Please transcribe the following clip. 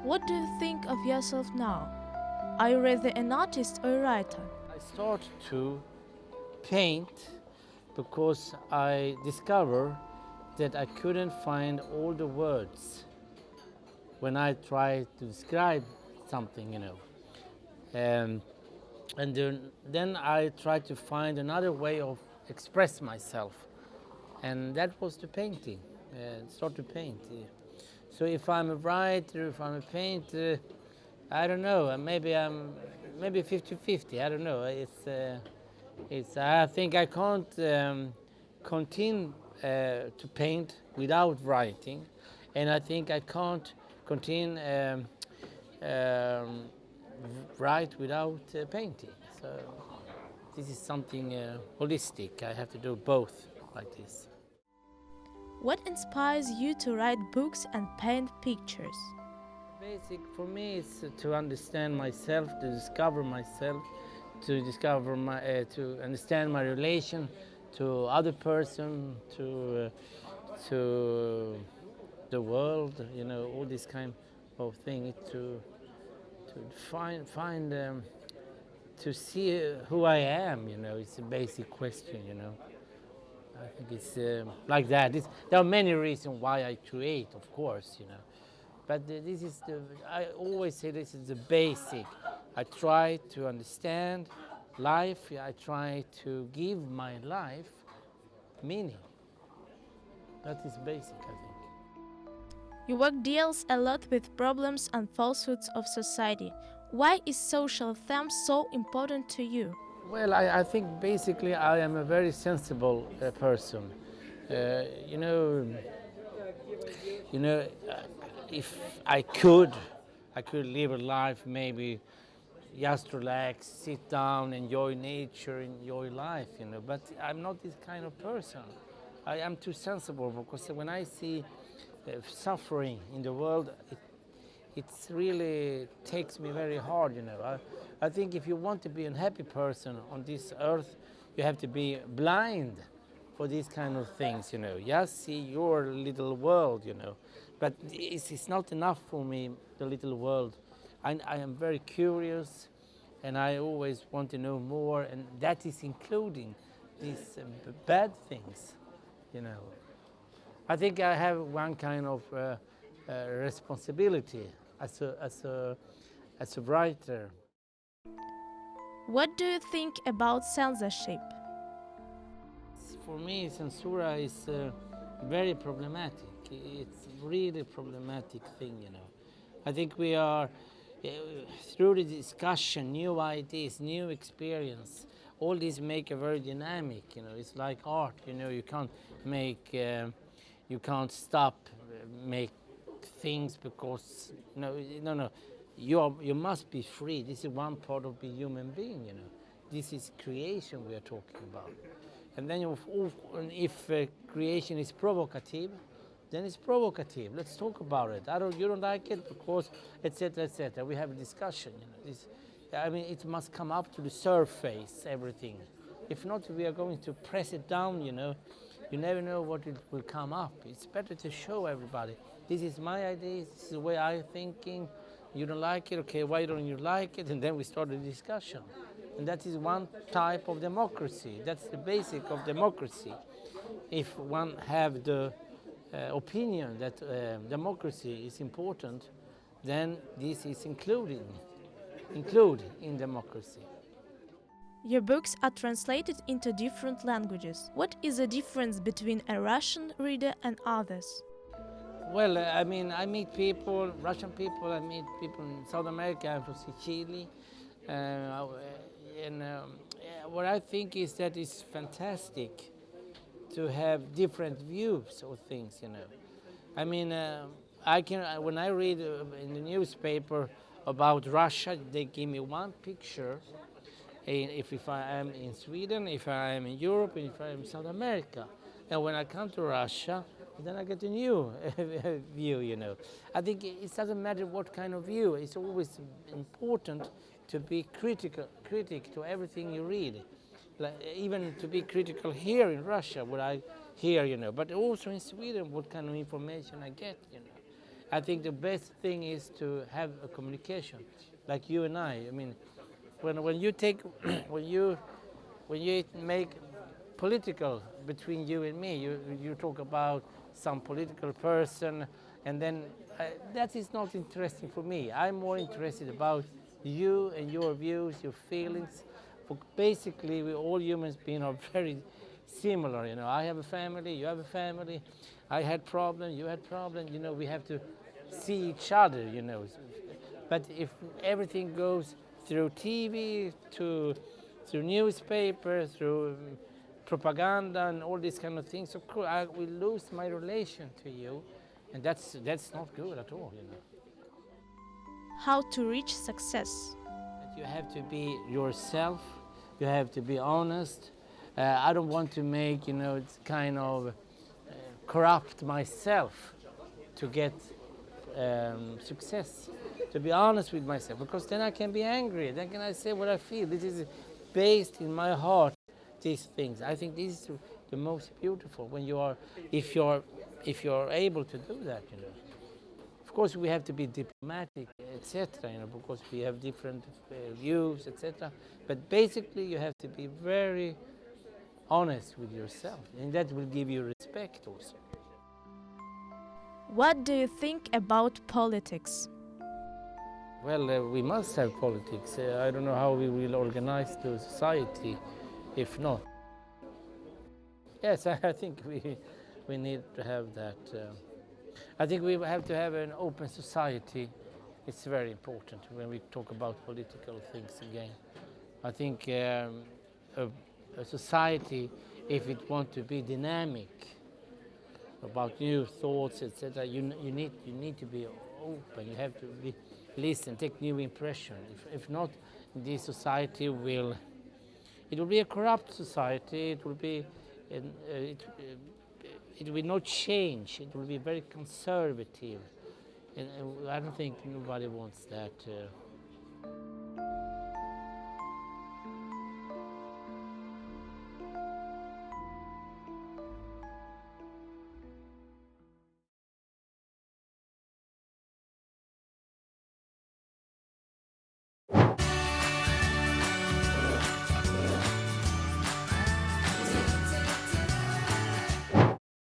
What do you think of yourself now? Are you rather an artist or a writer? I started to paint because I discovered that I couldn't find all the words when I tried to describe something, and then I tried to find another way of express myself, and that was the painting. Start to paint. So if I'm a writer, if I'm a painter, I don't know. Maybe 50-50. I don't know. I think I can't continue to paint without writing, and I think I can't continue write without painting. So this is something holistic. I have to do both like this. What inspires you to write books and paint pictures? Basic for me is to understand myself, to discover myself, to understand my relation to other person, to the world, all this kind of thing. To find to see who I am. It's a basic question. I think it's like that. There are many reasons why I create, of course, but this is I always say this is the basic. I try to understand life. I try to give my life meaning. That is basic, I think. Your work deals a lot with problems and falsehoods of society. Why is social themes so important to you? Well, I think basically I am a very sensible person. If I could live a life maybe just relax, sit down, enjoy nature, enjoy life, But I'm not this kind of person. I am too sensible because when I see suffering in the world, it really takes me very hard, I think if you want to be a happy person on this earth, you have to be blind for these kind of things, Just see your little world, But it's not enough for me, the little world. I am very curious, and I always want to know more, and that is including these bad things, I think I have one kind of responsibility as a writer. What do you think about censorship? For me, censura is very problematic. It's really problematic thing, I think we are, through the discussion, new ideas, new experience, all these make a very dynamic, It's like art, you can't make, you can't stop, make things because, no. You must be free. This is one part of being human being, This is creation we are talking about. And then if creation is provocative, then it's provocative. Let's talk about it. You don't like it because, etc., etc. We have a discussion, it must come up to the surface, everything. If not, we are going to press it down, You never know what it will come up. It's better to show everybody. This is my idea. This is the way I'm thinking. You don't like it, okay, why don't you like it? And then we start a discussion. And that is one type of democracy. That's the basic of democracy. If one have the opinion that democracy is important, then this is included in democracy. Your books are translated into different languages. What is the difference between a Russian reader and others? Well, I meet people, Russian people, I meet people in South America, I'm from Chile. What I think is that it's fantastic to have different views of things, when I read in the newspaper about Russia, they give me one picture. If I am in Sweden, if I am in Europe, and if I am in South America. And when I come to Russia, then I get a new view, I think it doesn't matter what kind of view. It's always important to be critic to everything you read. Even to be critical here in Russia, what I hear, but also in Sweden, what kind of information I get, I think the best thing is to have a communication, like you and I. I mean, when you take when you make political between you and me, you talk about some political person, and then that is not interesting for me. I'm more interested about you and your views, your feelings. For basically, we all humans being are very similar. You know, I have a family, you have a family. I had problems, you had problems. You know, we have to see each other. You know, but if everything goes through TV, through newspapers, through propaganda and all these kind of things, of course I will lose my relation to you, and that's not good at all. You know, How to reach success? you have to be yourself. You have to be honest. I don't want to make, you know, it's kind of corrupt myself to get success. To be honest with myself, because then I can be angry. Then can I say what I feel? This is based in my heart. These things. I think this is the most beautiful when you are, if you're able to do that. You know. Of course, we have to be diplomatic, etc. You know, because we have different views, etc. But basically, you have to be very honest with yourself, and that will give you respect also. What do you think about politics? Well, we must have politics. I don't know how we will organize the society if not. Yes, I think we need to have that. I think we have to have an open society. It's very important when we talk about political things again. I think a society, if it wants to be dynamic about new thoughts, etc., you need to be open. You have to listen, take new impression. If not, this society will. It will be a corrupt society. It will be. It will not change. It will be very conservative, and I don't think nobody wants that.